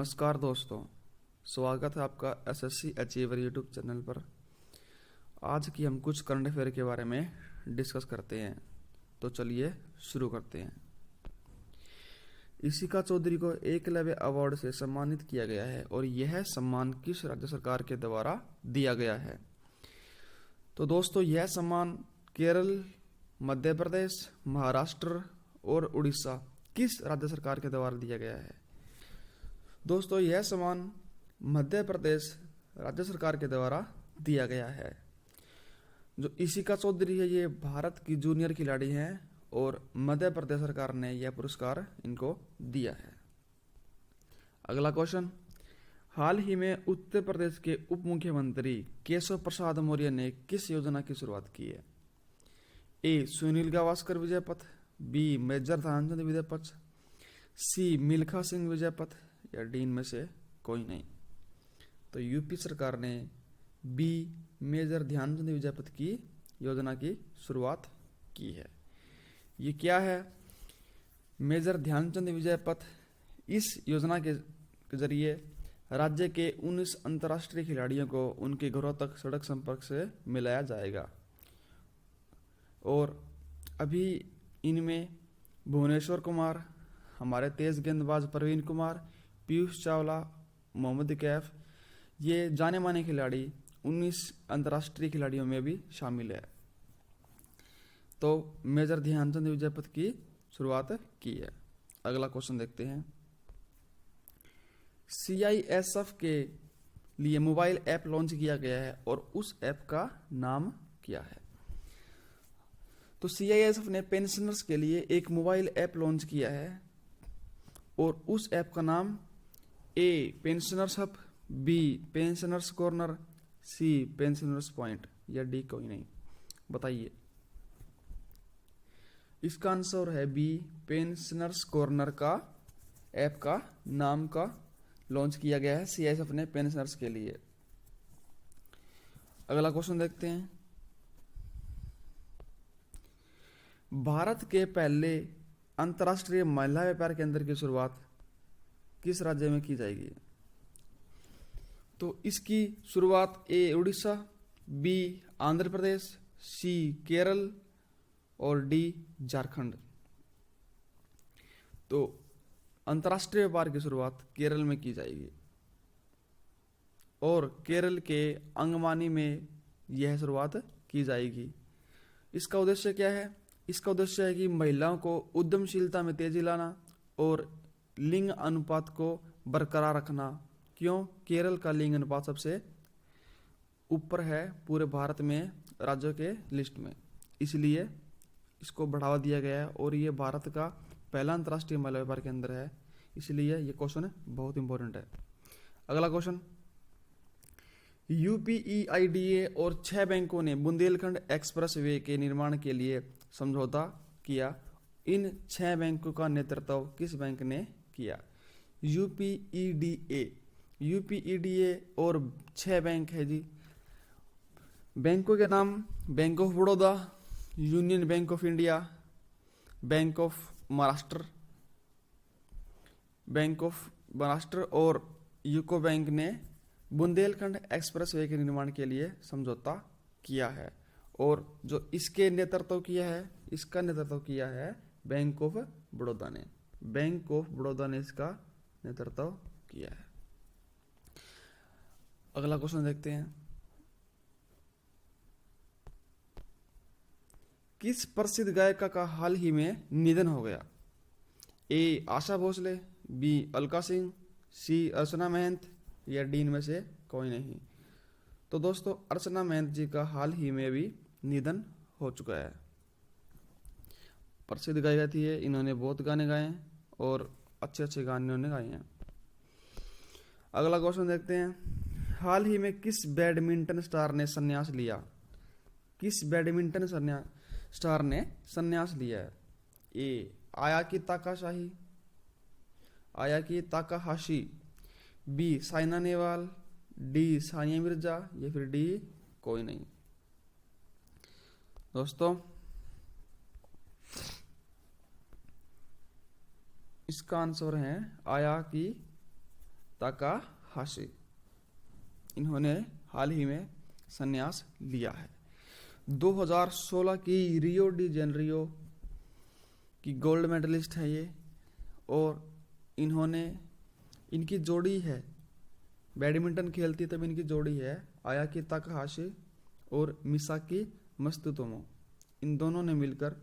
नमस्कार दोस्तों, स्वागत है आपका एसएससी अचीवर यूट्यूब चैनल पर। आज की हम कुछ करंट अफेयर के बारे में डिस्कस करते हैं, तो चलिए शुरू करते हैं। इशिका चौधरी को एकलव्य अवार्ड से सम्मानित किया गया है और यह सम्मान किस राज्य सरकार के द्वारा दिया गया है? तो दोस्तों, यह सम्मान केरल, मध्य प्रदेश, महाराष्ट्र और उड़ीसा किस राज्य सरकार के द्वारा दिया गया है? दोस्तों, यह सम्मान मध्य प्रदेश राज्य सरकार के द्वारा दिया गया है। जो इशिका चौधरी है, ये भारत की जूनियर खिलाड़ी हैं और मध्य प्रदेश सरकार ने यह पुरस्कार इनको दिया है। अगला क्वेश्चन, हाल ही में उत्तर प्रदेश के उप मुख्यमंत्री केशव प्रसाद मौर्य ने किस योजना की शुरुआत की है? ए. सुनील गावस्कर विजय पथ, बी. मेजर ध्यानचंद विजय पथ, सी. मिल्खा सिंह विजय पथ या डी इनमें से कोई नहीं। तो यूपी सरकार ने बी. मेजर ध्यानचंद विजय पथ की योजना की शुरुआत की है। ये क्या है? मेजर ध्यानचंद विजय पथ, इस योजना के जरिए राज्य के 19 अंतर्राष्ट्रीय खिलाड़ियों को उनके घरों तक सड़क संपर्क से मिलाया जाएगा और अभी इनमें भुवनेश्वर कुमार, हमारे तेज गेंदबाज प्रवीण कुमार, पीयूष चावला, मोहम्मद कैफ, ये जाने माने खिलाड़ी 19 अंतर्राष्ट्रीय खिलाड़ियों में भी शामिल है। तो मेजर ध्यानचंद विजय पथ की शुरुआत की है। अगला क्वेश्चन देखते हैं। CISF के लिए मोबाइल ऐप लॉन्च किया गया है और उस ऐप का नाम क्या है? तो CISF ने पेंशनर्स के लिए एक मोबाइल ऐप लॉन्च किया है और उस ऐप का नाम A. Pensioners hub, B. Pensioners corner, C. Pensioners point या डी कोई नहीं। बताइए। इसका आंसर है बी. पेंशनर्स कॉर्नर का ऐप का नाम का लॉन्च किया गया है CISF ने पेंशनर्स के लिए। अगला क्वेश्चन देखते हैं। भारत के पहले अंतर्राष्ट्रीय महिला व्यापार केंद्र की शुरुआत किस राज्य में की जाएगी? तो इसकी शुरुआत ए. उड़ीसा, बी. आंध्र प्रदेश, सी. केरल और डी. झारखंड। तो अंतर्राष्ट्रीय व्यापार की शुरुआत केरल में की जाएगी और केरल के अंगमानी में यह शुरुआत की जाएगी। इसका उद्देश्य क्या है? इसका उद्देश्य है कि महिलाओं को उद्यमशीलता में तेजी लाना और लिंग अनुपात को बरकरार रखना। क्यों? केरल का लिंग अनुपात सबसे ऊपर है पूरे भारत में राज्यों के लिस्ट में, इसलिए इसको बढ़ावा दिया गया है और ये भारत का पहला अंतर्राष्ट्रीय महिला व्यापार केंद्र है, इसलिए ये क्वेश्चन बहुत इंपॉर्टेंट है। अगला क्वेश्चन, UPEIDA और 6 बैंकों ने बुंदेलखंड एक्सप्रेस वे के निर्माण के लिए समझौता किया। इन 6 बैंकों का नेतृत्व किस बैंक ने किया? UPEDA और 6 बैंक है जी। बैंकों के नाम bank of Baroda, union bank of India, bank of Maharashtra और यूको बैंक ने बुंदेलखंड एक्सप्रेस वे के निर्माण के लिए समझौता किया है और जो इसके नेतृत्व किया है, इसका नेतृत्व किया है बैंक ऑफ बड़ौदा ने। बैंक ऑफ बड़ौदा ने इसका नेतृत्व किया है। अगला क्वेश्चन देखते हैं। किस प्रसिद्ध गायिका का हाल ही में निधन हो गया? ए. आशा भोसले, बी. अलका सिंह, सी. अर्चना महंत या डी इनमें से कोई नहीं। तो दोस्तों, अर्चना महंत जी का हाल ही में भी निधन हो चुका है। प्रसिद्ध गायिका थी ये, इन्होंने बहुत गाने गाए हैं और अच्छे अच्छे गाने इन्होंने गाए हैं। अगला क्वेश्चन देखते हैं। हाल ही में किस बैडमिंटन स्टार ने संन्यास लिया? किस बैडमिंटन स्टार ने संन्यास लिया है? A. Ayaka Takahashi, B. Saina Nehwal, D. Sania Mirza या फिर डी कोई नहीं। दोस्तों, इसका आंसर है आयाकी ताकाहाशी, इन्होंने हाल ही में संन्यास लिया है। 2016 की रियो डी जेनेरियो की गोल्ड मेडलिस्ट है ये, और इनकी जोड़ी है, बैडमिंटन खेलती तब इनकी जोड़ी है आयाकी ताकाहाशी और मिसाकी मत्सुतोमो। इन दोनों ने मिलकर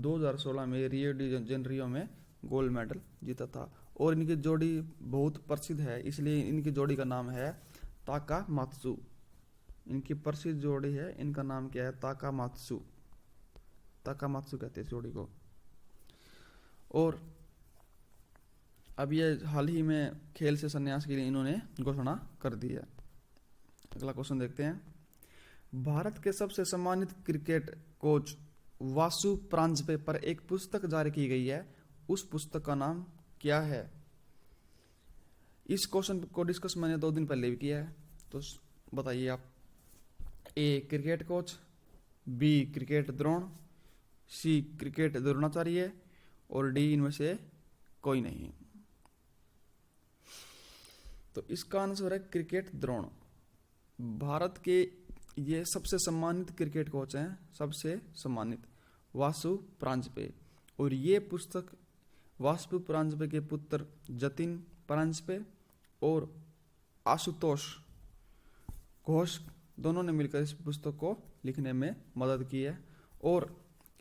2016 में रियो डी जेनेरियो में गोल्ड मेडल जीता था, और इनकी जोड़ी बहुत प्रसिद्ध है, इसलिए इनकी जोड़ी का नाम है ताकामात्सु। इनकी प्रसिद्ध जोड़ी है, इनका नाम क्या है? ताकामात्सु। ताकामात्सु कहते हैं इस जोड़ी को। और अब ये हाल ही में खेल से संन्यास के लिए इन्होंने घोषणा कर दी है। अगला क्वेश्चन देखते हैं। भारत के सबसे सम्मानित क्रिकेट कोच वासु प्रांजपे पर एक पुस्तक जारी की गई है, उस पुस्तक का नाम क्या है? इस क्वेश्चन को डिस्कस मैंने 2 दिन पहले भी किया है, तो बताइए आप। A cricket coach, B cricket Drona, C cricket Dronacharya, और डी इनमें से कोई नहीं। तो इसका आंसर है क्रिकेट द्रोण। भारत के ये सबसे सम्मानित क्रिकेट कोच हैं, सबसे सम्मानित, वासु प्रांजपे। और ये पुस्तक वासु प्रांजपे के पुत्र जतिन प्रांजपे और आशुतोष घोष दोनों ने मिलकर इस पुस्तक को लिखने में मदद की है। और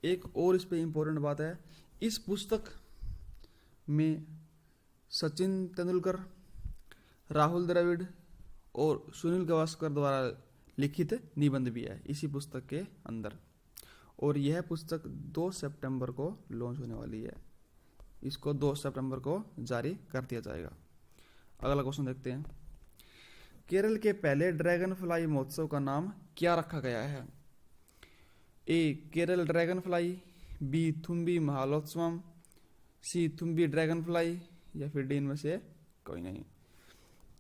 एक और इस पे इम्पोर्टेंट बात है, इस पुस्तक में सचिन तेंदुलकर, राहुल द्रविड़ और सुनील गावस्कर द्वारा लिखित निबंध भी है इसी पुस्तक के अंदर। और यह पुस्तक 2 सितंबर को लॉन्च होने वाली है, इसको 2 सितंबर को जारी कर दिया जाएगा। अगला क्वेश्चन देखते हैं। केरल के पहले ड्रैगन फ्लाई महोत्सव का नाम क्या रखा गया है? ए केरल ड्रैगन फ्लाई, बी थुम्बी महालोत्सवम, सी थुम्बी ड्रैगन फ्लाई, या फिर डी इनमें से कोई नहीं।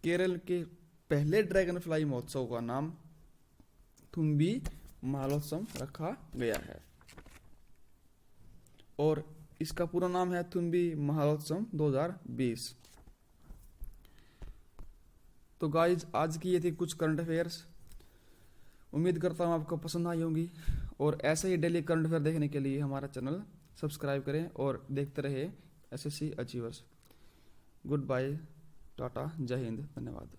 केरल के पहले ड्रैगन फ्लाई महोत्सव का नाम थुम्बी महालोत्सव रखा गया है, और इसका पूरा नाम है थुम्बी महालोत्सव 2020। तो गाइज, आज की ये थी कुछ करंट अफेयर्स। उम्मीद करता हूँ आपको पसंद आई होंगी, और ऐसे ही डेली करंट अफेयर देखने के लिए हमारा चैनल सब्सक्राइब करें और देखते रहे SSC achievers. Good bye, tata, जय हिंद, धन्यवाद।